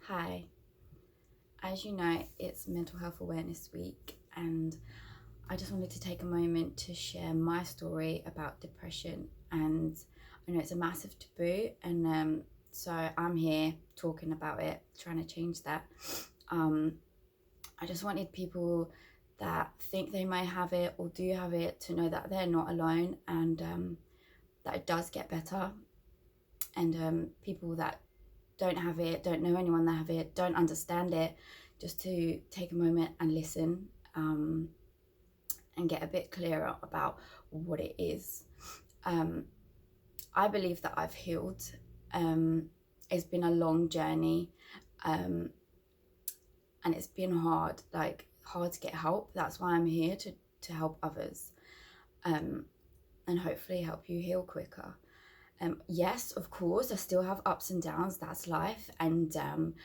Hi, as you know, it's Mental Health Awareness Week, and I just wanted to take a moment to share my story about depression. And I know it's a massive taboo, and so I'm here talking about it, trying to change that. Um, I just wanted people that think they may have it or do have it to know that they're not alone, and that it does get better. And people that don't have it, don't know anyone that have it, don't understand it, just to take a moment and listen, and get a bit clearer about what it is. Um, I believe that I've healed. It's been a long journey, um, and it's been hard to get help. That's why I'm here to help others, um, and hopefully help you heal quicker. Yes, of course, I still have ups and downs. That's life, and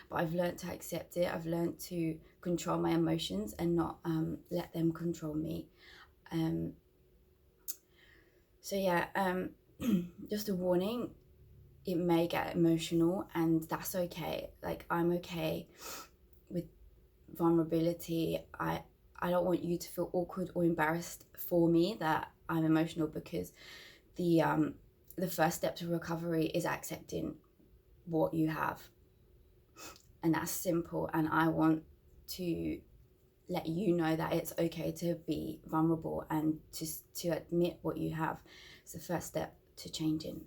but I've learned to accept it. I've learned to control my emotions and not let them control me. Um, so yeah, just a warning: it may get emotional, and that's okay. Like, I'm okay with vulnerability. I don't want you to feel awkward or embarrassed for me that I'm emotional, because the first step to recovery is accepting what you have, and that's simple. And I want to let you know that it's okay to be vulnerable and to admit what you have. It's the first step to changing.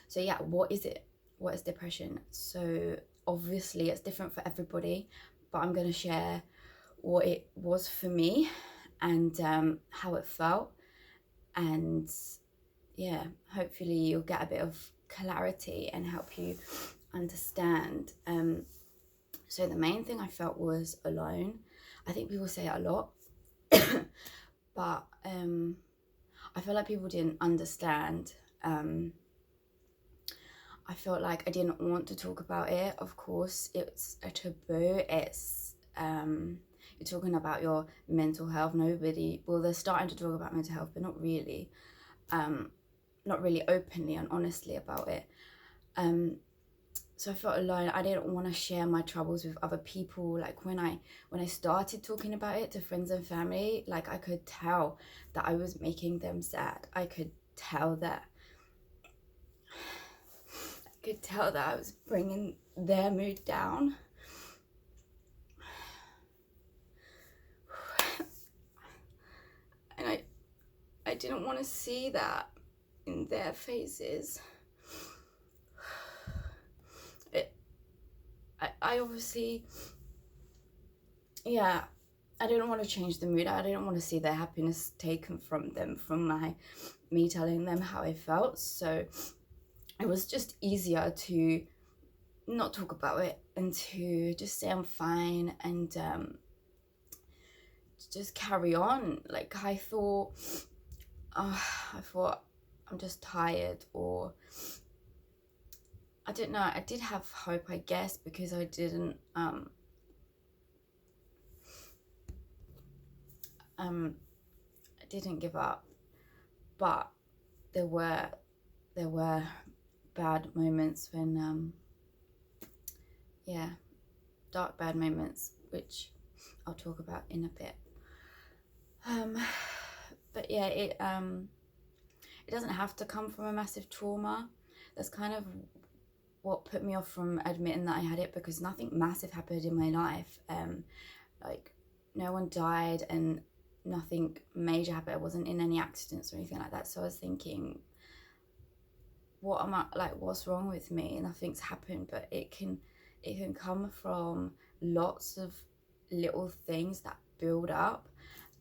So yeah, what is it? What is depression? So obviously it's different for everybody, but I'm going to share what it was for me, and how it felt, and yeah, hopefully you'll get a bit of clarity and help you understand. So the main thing I felt was alone. I think people say it a lot, but I feel like people didn't understand. I felt like I didn't want to talk about it. Of course, it's a taboo. It's you're talking about your mental health. They're starting to talk about mental health, but not really. Not really openly and honestly about it. So I felt alone. I didn't want to share my troubles with other people. Like, when I started talking about it to friends and family, like, I could tell that I was making them sad. I could tell that I was bringing their mood down. And I didn't want to see that in their faces. I obviously, yeah, I didn't want to change the mood. I didn't want to see their happiness taken from them, from me telling them how I felt. So it was just easier to not talk about it and to just say I'm fine, and just carry on. Like, I thought I'm just tired, or I don't know. I did have hope, I guess, because I didn't give up. But there were bad moments when yeah, dark bad moments, which I'll talk about in a bit. But yeah, it doesn't have to come from a massive trauma. That's kind of what put me off from admitting that I had it, because nothing massive happened in my life. Like, no one died and nothing major happened. I wasn't in any accidents or anything like that. So I was thinking, what's wrong with me? Nothing's happened. But it can come from lots of little things that build up,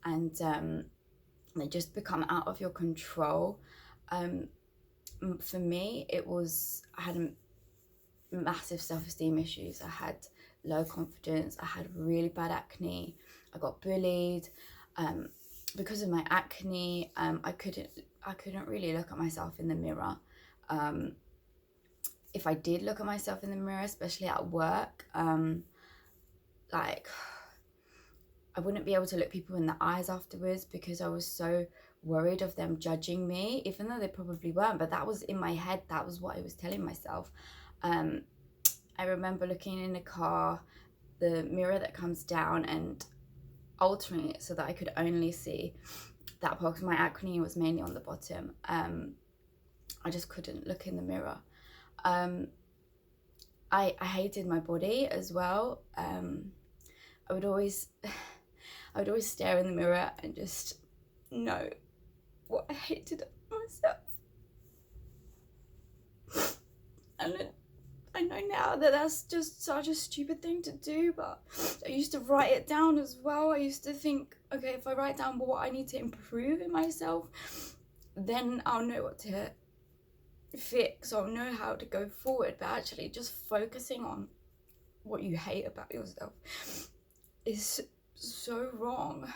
and they just become out of your control. For me, I had massive self-esteem issues. I had low confidence. I had really bad acne. I got bullied. Because of my acne, I couldn't really look at myself in the mirror. If I did look at myself in the mirror, especially at work, like, I wouldn't be able to look people in the eyes afterwards, because I was so worried of them judging me, even though they probably weren't. But that was in my head. That was what I was telling myself. I remember looking in the car, the mirror that comes down, and altering it so that I could only see that part, because my acne was mainly on the bottom. I just couldn't look in the mirror. I hated my body as well. I would always stare in the mirror and just know what I hated myself. And I know now that that's just such a stupid thing to do, but I used to write it down as well. I used to think, okay, if I write down what I need to improve in myself, then I'll know what to fix, I'll know how to go forward. But actually just focusing on what you hate about yourself is so wrong.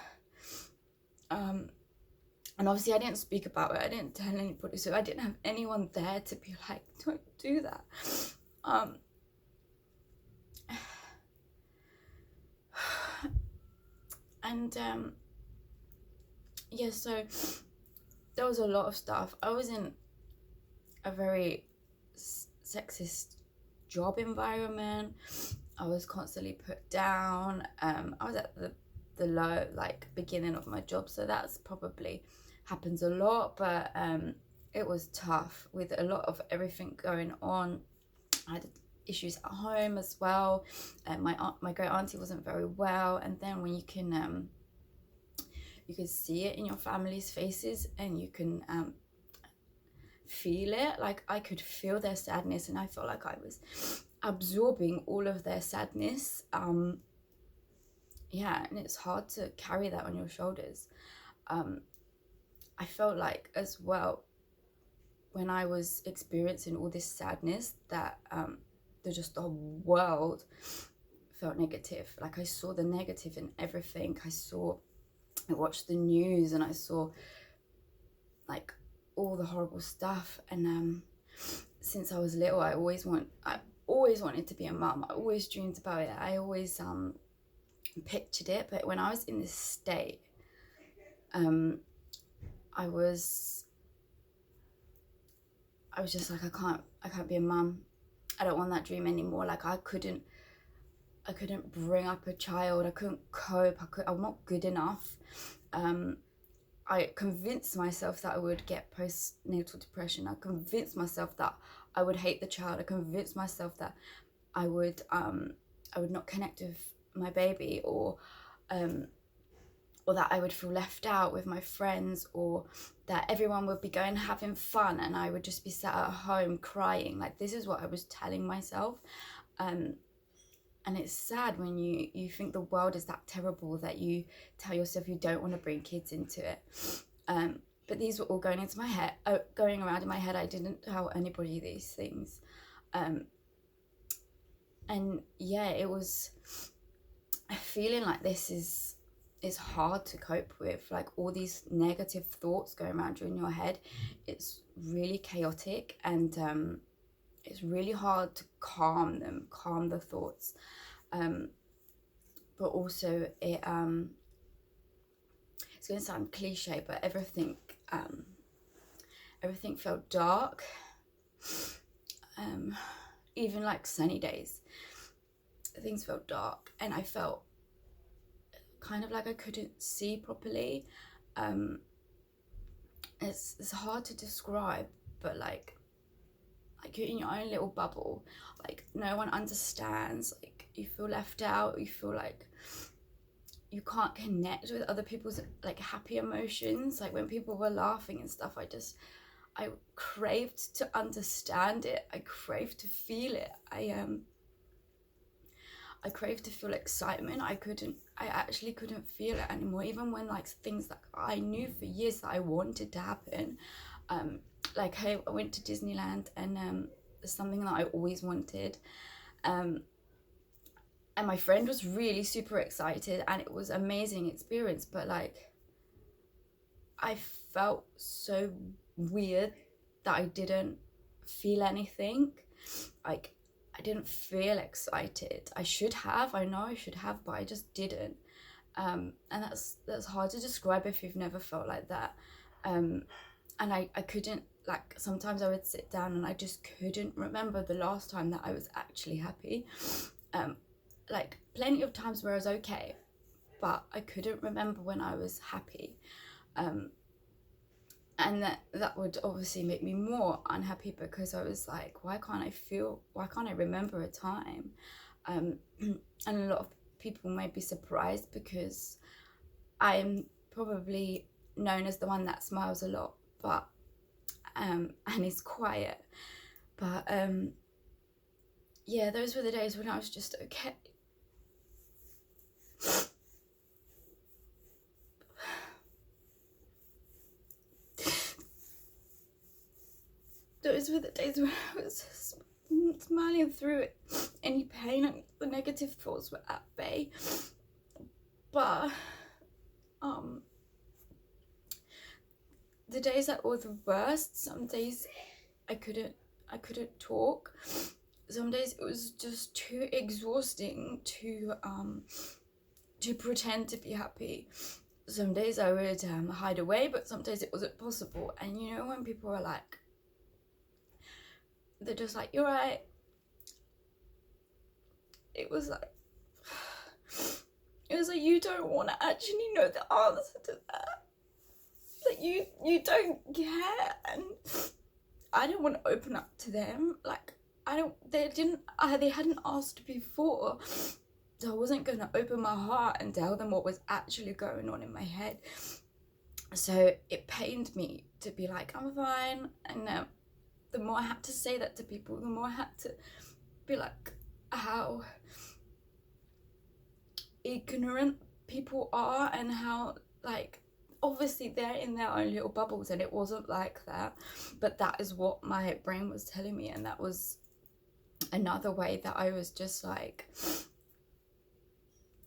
And obviously I didn't speak about it, I didn't tell anybody, so I didn't have anyone there to be like, don't do that. Yeah, so there was a lot of stuff. I was in a very sexist job environment. I was constantly put down. I was at the low, like, beginning of my job, so that's probably happens a lot, but it was tough with a lot of everything going on. I had issues at home as well. My great auntie wasn't very well, and then when you can see it in your family's faces, and you can feel it. Like, I could feel their sadness, and I felt like I was absorbing all of their sadness. Yeah, and it's hard to carry that on your shoulders. I felt like as well, when I was experiencing all this sadness, that the whole world felt negative. Like, I saw the negative in everything. I watched the news, and I saw like all the horrible stuff. And since I was little, I always wanted to be a mum. I always dreamed about it. I always pictured it. But when I was in this state, I was just like, I can't be a mum. I don't want that dream anymore. Like, I couldn't bring up a child. I couldn't cope. I'm not good enough. I convinced myself that I would get postnatal depression. I convinced myself that I would hate the child. I convinced myself that I would not connect with my baby, or that I would feel left out with my friends, or that everyone would be going having fun and I would just be sat at home crying. Like, this is what I was telling myself. And it's sad when you think the world is that terrible that you tell yourself you don't want to bring kids into it. But these were all going around in my head. I didn't tell anybody these things. And yeah, it was feeling like this is hard to cope with. Like, all these negative thoughts going around you in your head. It's really chaotic, and it's really hard to calm the thoughts. But also it's going to sound cliche, but everything felt dark. Even like sunny days, things felt dark, and I felt kind of like I couldn't see properly. It's hard to describe, but like you're in your own little bubble. Like, no one understands. Like, you feel left out. You feel like you can't connect with other people's like happy emotions. Like, when people were laughing and stuff, I craved to understand it. I craved to feel it. I craved to feel excitement. I actually couldn't feel it anymore. Even when like things that I knew for years that I wanted to happen, like, hey, I went to Disneyland, and it's something that I always wanted. And my friend was really super excited, and it was an amazing experience. But like, I felt so weird that I didn't feel anything. Like, I didn't feel excited. I know I should have, but I just didn't. And that's hard to describe if you've never felt like that. And I couldn't like sometimes I would sit down and I just couldn't remember the last time that I was actually happy. Like plenty of times where I was okay, but I couldn't remember when I was happy. And that would obviously make me more unhappy, because I was like, why can't I remember a time? And a lot of people may be surprised, because I'm probably known as the one that smiles a lot, but and is quiet. But yeah, those were the days when I was just okay. Those were the days when I was smiling through it. Any pain and the negative thoughts were at bay. But the days that were the worst, some days I couldn't talk. Some days it was just too exhausting to pretend to be happy. Some days I would hide away, but some days it wasn't possible. And you know when people are like, they're just like, you're right. It was like you don't want to actually know the answer to that. Like you don't care, and I didn't want to open up to them. Like they hadn't asked before, so I wasn't gonna open my heart and tell them what was actually going on in my head. So it pained me to be like, I'm fine, and the more I had to say that to people, the more I had to be like, how ignorant people are, and how, like, obviously they're in their own little bubbles, and it wasn't like that, but that is what my brain was telling me. And that was another way that I was just like,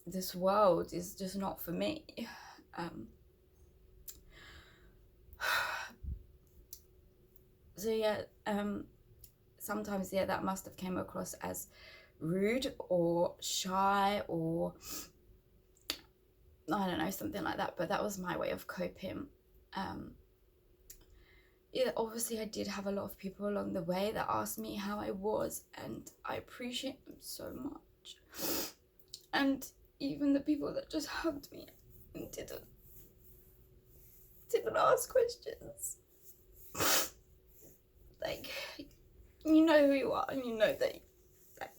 this world is just not for me. So yeah, sometimes, yeah, that must have came across as rude or shy, or I don't know, something like that, but that was my way of coping. Yeah, obviously I did have a lot of people along the way that asked me how I was, and I appreciate them so much. And even the people that just hugged me and didn't ask questions. Like, you know who you are, and you know that, like,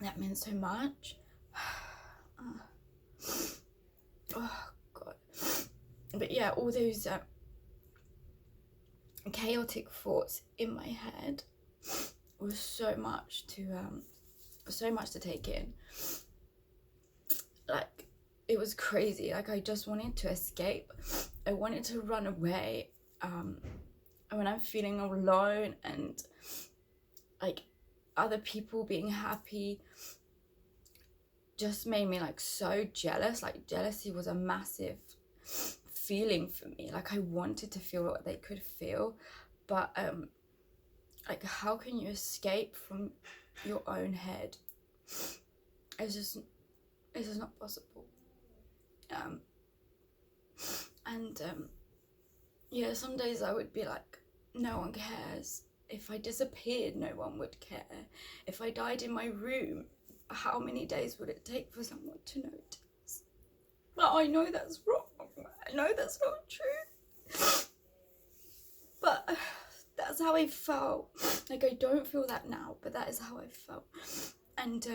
that means so much. Oh god. But yeah, all those chaotic thoughts in my head was so much to take in. Like, it was crazy. Like, I just wanted to escape. I wanted to run away. When I'm feeling alone, and like other people being happy just made me like so jealous. Like, jealousy was a massive feeling for me. Like, I wanted to feel what they could feel, but like, how can you escape from your own head? It's just not possible. Yeah, some days I would be like, no one cares. If I disappeared, no one would care. If I died in my room, how many days would it take for someone to notice? Well, I know that's wrong. I know that's not true. But that's how I felt. Like, I don't feel that now, but that is how I felt. And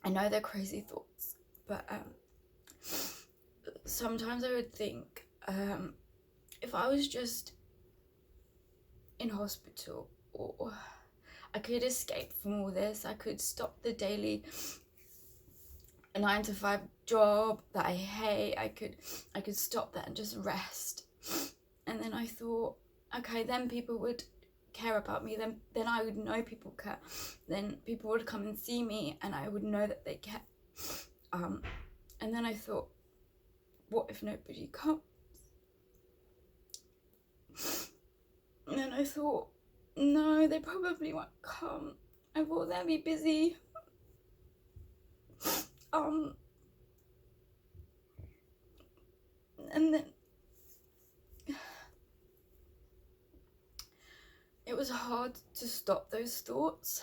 I know they're crazy thoughts, but sometimes I would think, if I was just in hospital, or I could escape from all this, I could stop the daily 9-to-5 job that I hate, I could stop that and just rest. And then I thought, okay, then people would care about me, then I would know people care, then people would come and see me, and I would know that they care. And then I thought, what if nobody comes? And then I thought, no, they probably won't come. I thought they'll be busy. And then it was hard to stop those thoughts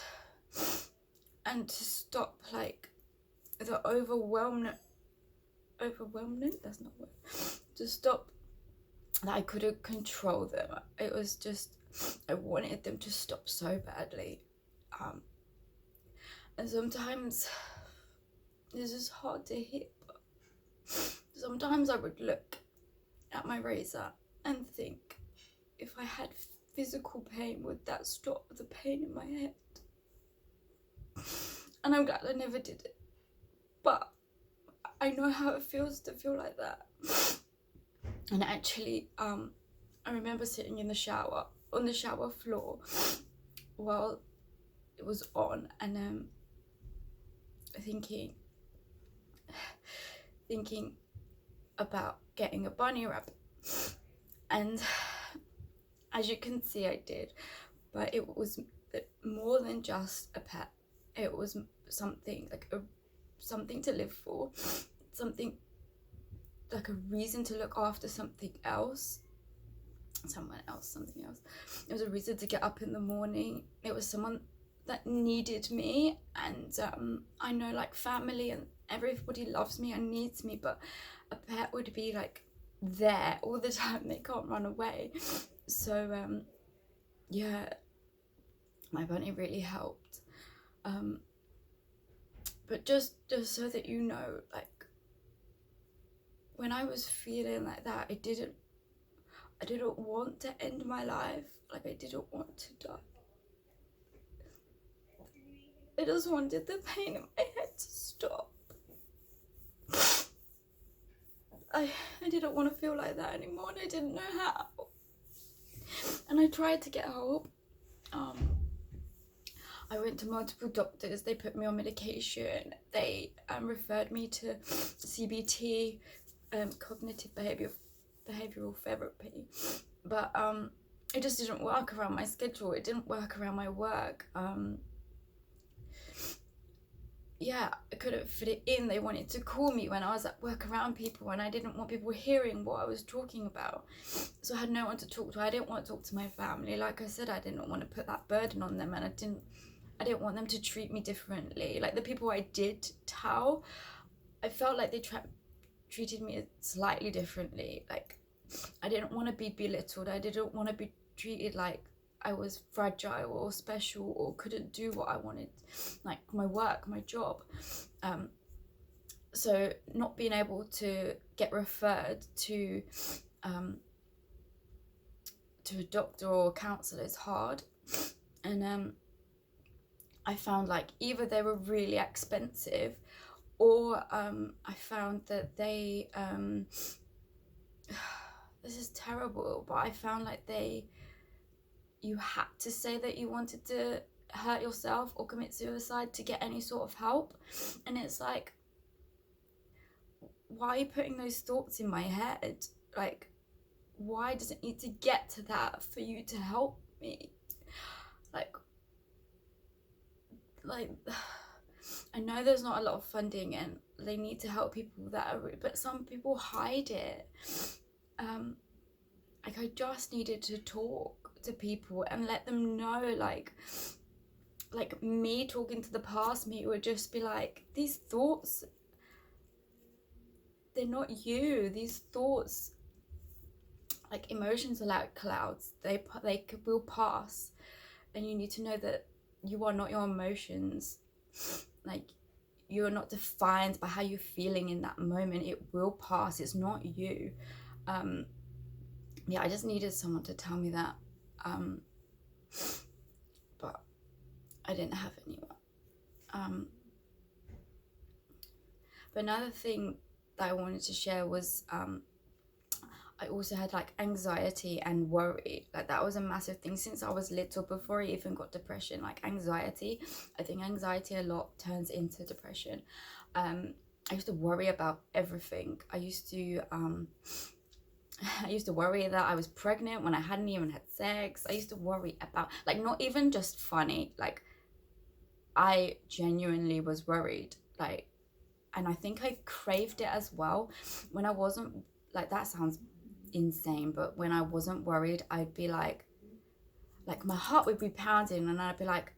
and to stop like the overwhelming, that's not word, to stop that I couldn't control them. It was just, I wanted them to stop so badly. And sometimes it's just hard to hit, but sometimes I would look at my razor and think, if I had physical pain, would that stop the pain in my head? And I'm glad I never did it, but I know how it feels to feel like that. And actually, I remember sitting in the shower, on the shower floor, while it was on, and thinking about getting a bunny rabbit. And as you can see, I did, but it was more than just a pet. It was something like something to live for, something like a reason to look after something else. It was a reason to get up in the morning. It was someone that needed me, and I know like family and everybody loves me and needs me, but a pet would be like there all the time. They can't run away. So yeah, my bunny really helped. But just so that you know, like when I was feeling like that, I didn't want to end my life. Like, I didn't want to die. I just wanted the pain in my head to stop. I didn't want to feel like that anymore, and I didn't know how. And I tried to get help. I went to multiple doctors. They put me on medication. They referred me to CBT, cognitive behavioral therapy, but it just didn't work around my schedule. It didn't work around my work. Yeah, I couldn't fit it in. They wanted to call me when I was at work around people, and I didn't want people hearing what I was talking about. So I had no one to talk to. I didn't want to talk to my family. Like I said, I didn't want to put that burden on them, and I didn't want them to treat me differently. Like the people I did tell, I felt like they treated me slightly differently. Like I didn't want to be belittled. I didn't want to be treated like I was fragile or special or couldn't do what I wanted, like my work, my job. So not being able to get referred to a doctor or a counsellor is hard. And I found like either they were really expensive, or I found that they this is terrible, but I found like you had to say that you wanted to hurt yourself or commit suicide to get any sort of help. And it's like, why are you putting those thoughts in my head? Like, why does it need to get to that for you to help me? Like I know there's not a lot of funding and they need to help people but some people hide it. Like I just needed to talk to people and let them know, like me talking to the past me would just be like, these thoughts, they're not you. These thoughts, like emotions are like clouds, they will pass, and you need to know that you are not your emotions. Like you are not defined by how you're feeling in that moment. It will pass. It's not you. Yeah, I just needed someone to tell me that. But I didn't have anyone. But another thing that I wanted to share was I also had like anxiety and worry. Like that was a massive thing since I was little, before I even got depression. Like anxiety, I think anxiety a lot turns into depression. I used to worry about everything. I used to worry that I was pregnant when I hadn't even had sex. I used to worry about, like, not even just funny, like I genuinely was worried, like, and I think I craved it as well when I wasn't, like, that sounds insane, but when I wasn't worried, I'd be like, like my heart would be pounding, and I'd be like,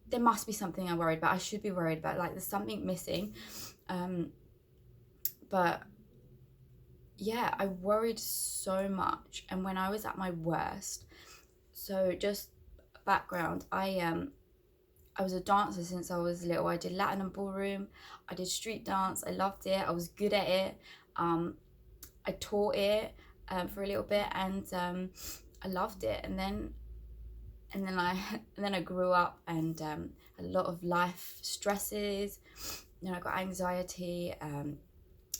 there must be something I'm worried about. I should be worried about, like there's something missing. But yeah, I worried so much. And when I was at my worst, so just background, I was a dancer since I was little. I did Latin and ballroom. I did street dance. I loved it. I was good at it. I taught it for a little bit, and I loved it. And then I grew up and a lot of life stresses. You know, I got anxiety,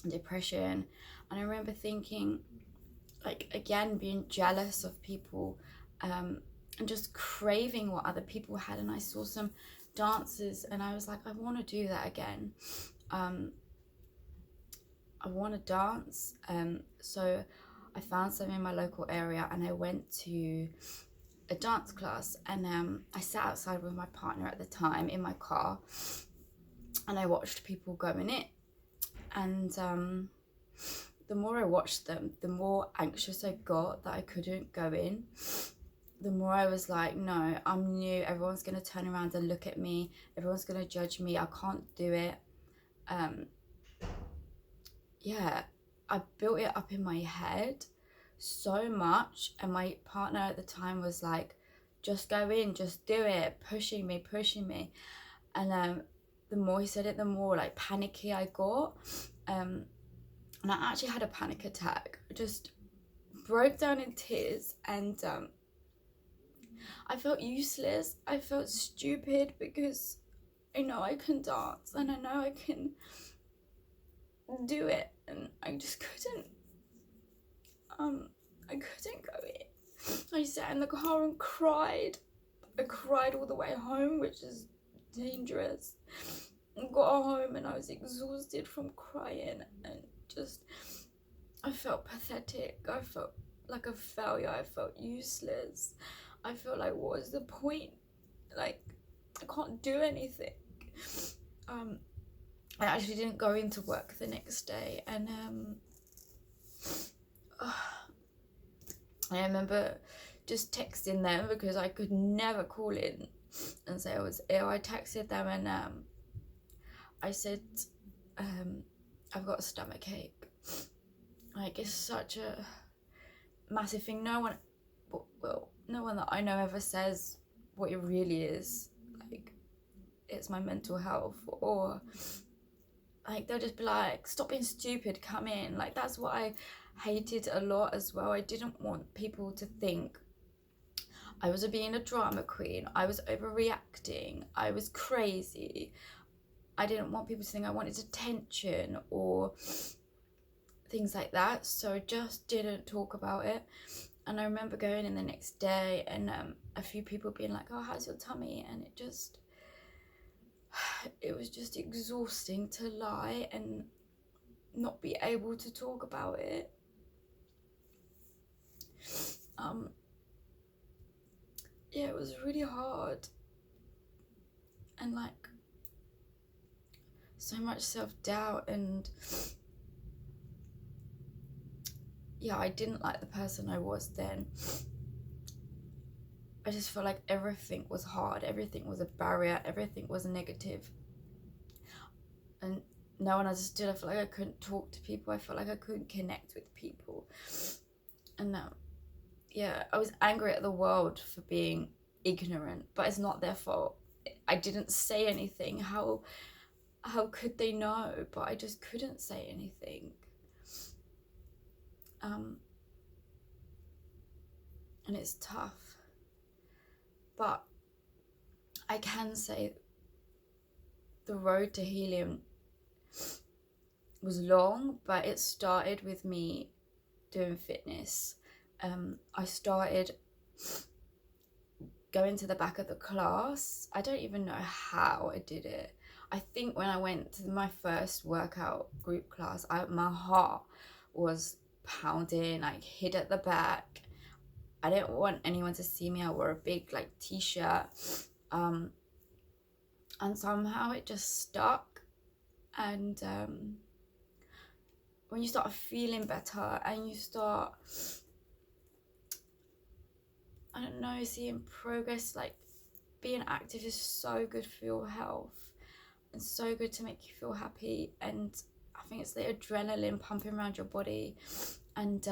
depression, and I remember thinking, like, again, being jealous of people, and just craving what other people had. And I saw some dancers, and I was like, I want to do that again. I want to dance. So I found some in my local area, and I went to a dance class, and I sat outside with my partner at the time in my car, and I watched people go in it. And the more I watched them, the more anxious I got that I couldn't go in. The more I was like, no, I'm new. Everyone's going to turn around and look at me. Everyone's going to judge me. I can't do it. Yeah, I built it up in my head so much. And my partner at the time was like, just go in, just do it, pushing me. And the more he said it, the more like panicky I got. And I actually had a panic attack. I just broke down in tears, and I felt useless. I felt stupid because I know I can dance and I know I can do it, and I just couldn't. I couldn't go in. I sat in the car and cried. I cried all the way home, which is dangerous. I got home and I was exhausted from crying, and just I felt pathetic. I felt like a failure. I felt useless. I felt like, what is the point? Like, I can't do anything. I actually didn't go into work the next day, and I remember just texting them because I could never call in and say I was ill. I texted them, and I said, I've got a stomach ache. Like, it's such a massive thing. No one that I know ever says what it really is. Like, it's my mental health, or like they'll just be like, stop being stupid, come in. Like, that's what I hated a lot as well. I didn't want people to think I was being a drama queen, I was overreacting, I was crazy. I didn't want people to think I wanted attention or things like that, so just didn't talk about it. And I remember going in the next day, and a few people being like, oh, how's your tummy? And it was just exhausting to lie and not be able to talk about it. Yeah, it was really hard, and like so much self-doubt, and yeah, I didn't like the person I was then. I just felt like everything was hard, everything was a barrier, everything was negative. And no one understood. I felt like I couldn't talk to people. I felt like I couldn't connect with people. And yeah, I was angry at the world for being ignorant, but it's not their fault. I didn't say anything. How could they know? But I just couldn't say anything. And it's tough. But I can say the road to healing was long, but it started with me doing fitness. I started going to the back of the class. I don't even know how I did it. I think when I went to my first workout group class, my heart was pounding. I hid at the back. I didn't want anyone to see me. I wore a big like t-shirt, and somehow it just stuck. And when you start feeling better and you start I don't know, seeing progress. Like, being active is so good for your health and so good to make you feel happy. And I think it's the adrenaline pumping around your body. And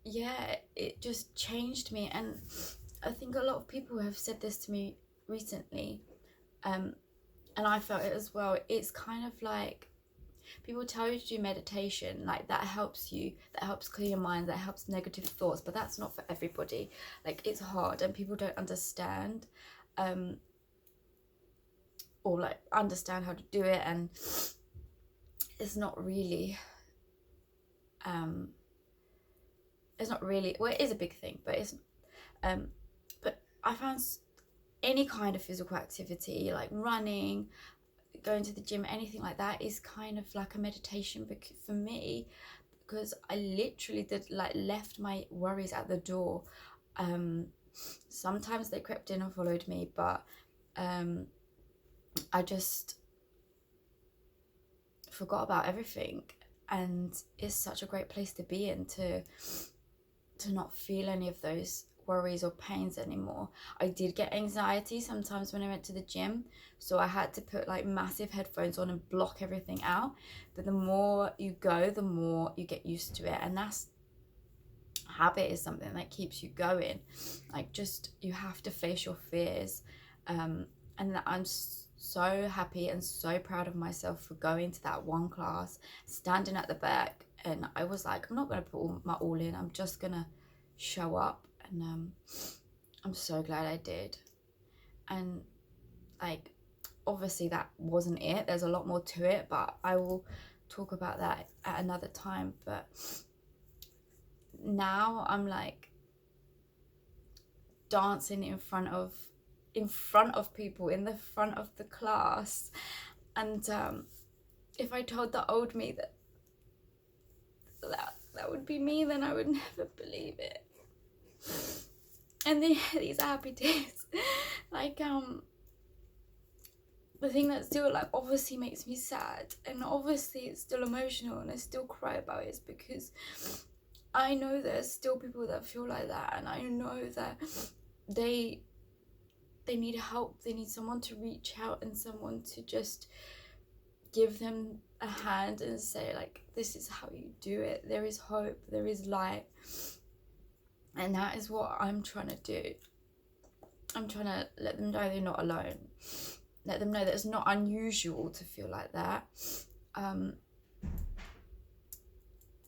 yeah, it just changed me. And I think a lot of people have said this to me recently, and I felt it as well. It's kind of like, people tell you to do meditation, like that helps you, that helps clear your mind, that helps negative thoughts, but that's not for everybody. Like, it's hard and people don't understand, or like understand how to do it, and it's not really well, it is a big thing, but it's but I found any kind of physical activity, like running, going to the gym, anything like that, is kind of like a meditation for me, because I literally did, like, left my worries at the door. Sometimes they crept in and followed me, but I just forgot about everything. And it's such a great place to be in, to not feel any of those worries or pains anymore. I did get anxiety sometimes when I went to the gym, so I had to put like massive headphones on and block everything out. But the more you go, the more you get used to it, and that's, habit is something that keeps you going. Like, just, you have to face your fears. And I'm so happy and so proud of myself for going to that one class, standing at the back, and I was like, I'm not going to put my all in, I'm just going to show up. And I'm so glad I did. And like, obviously that wasn't it, there's a lot more to it, but I will talk about that at another time. But now I'm like dancing in front of people, in the front of the class. And if I told the old me that would be me, then I would never believe it. And these are happy days. Like, the thing that still, like, obviously makes me sad, and obviously it's still emotional and I still cry about it, is because I know there's still people that feel like that, and I know that they need help, they need someone to reach out and someone to just give them a hand and say, like, this is how you do it, there is hope, there is light. And that is what I'm trying to do. I'm trying to let them know they're not alone, let them know that it's not unusual to feel like that.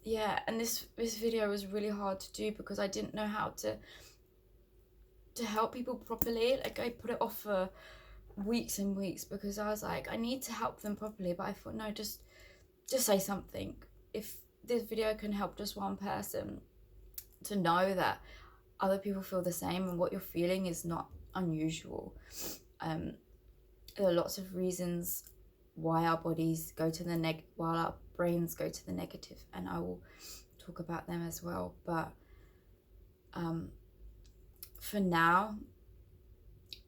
Yeah, and this video was really hard to do because I didn't know how to help people properly. Like, I put it off for weeks and weeks because I was like, I need to help them properly, but I thought, no, just say something. If this video can help just one person to know that other people feel the same and what you're feeling is not unusual. There are lots of reasons why our bodies go to the while our brains go to the negative, and I will talk about them as well. But for now,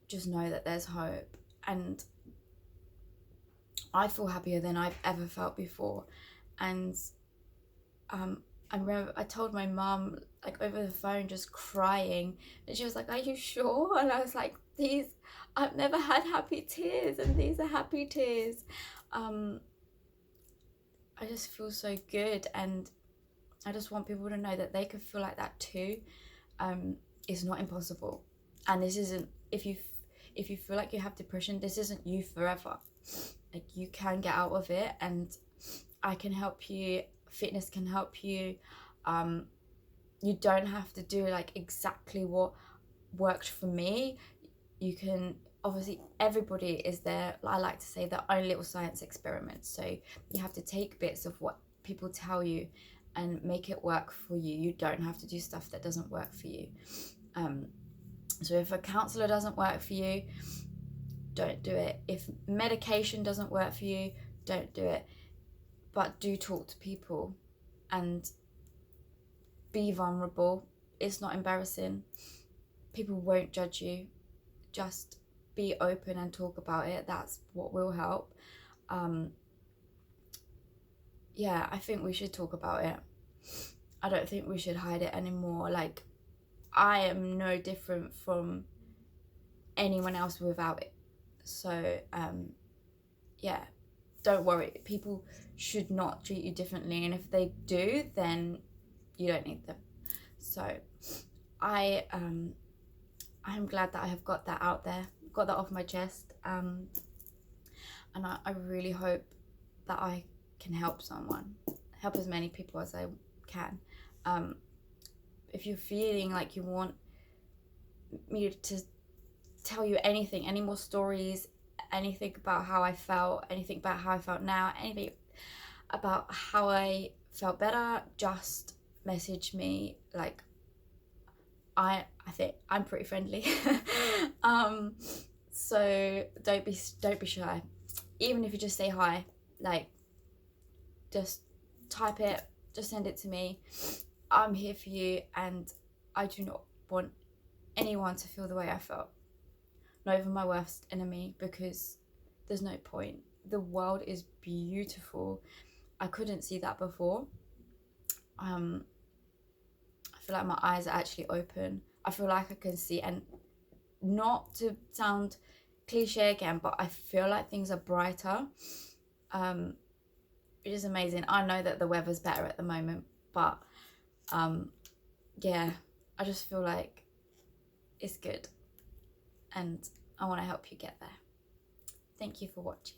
just know that there's hope, and I feel happier than I've ever felt before. And I remember I told my mum, like, over the phone, just crying, and she was like, are you sure? And I was like, I've never had happy tears, and these are happy tears. I just feel so good, and I just want people to know that they could feel like that too. It's not impossible, and this isn't, if you feel like you have depression, this isn't you forever. Like, you can get out of it, and I can help you, fitness can help you. You don't have to do like exactly what worked for me. You can, obviously everybody is there, I like to say, their own little science experiment, so you have to take bits of what people tell you and make it work for you. You don't have to do stuff that doesn't work for you. So if a counsellor doesn't work for you, don't do it. If medication doesn't work for you, don't do it. But do talk to people and be vulnerable. It's not embarrassing. People won't judge you. Just be open and talk about it. That's what will help. Yeah, I think we should talk about it. I don't think we should hide it anymore. Like, I am no different from anyone else without it. So yeah, don't worry. People should not treat you differently, and if they do, then you don't need them. So I'm glad that I have got that out there, got that off my chest, and I really hope that I can help someone, help as many people as I can. If you're feeling like you want me to tell you anything, any more stories, anything about how I felt, anything about how I felt now, anything about how I felt better, just message me. Like, I think I'm pretty friendly. So don't be shy. Even if you just say hi, like, just type it, just send it to me. I'm here for you, and I do not want anyone to feel the way I felt. Not even my worst enemy, because there's no point. The world is beautiful. I couldn't see that before. I feel like my eyes are actually open. I feel like I can see, and not to sound cliche again, but I feel like things are brighter. It is amazing. I know that the weather's better at the moment, but yeah, I just feel like it's good, and I want to help you get there. Thank you for watching.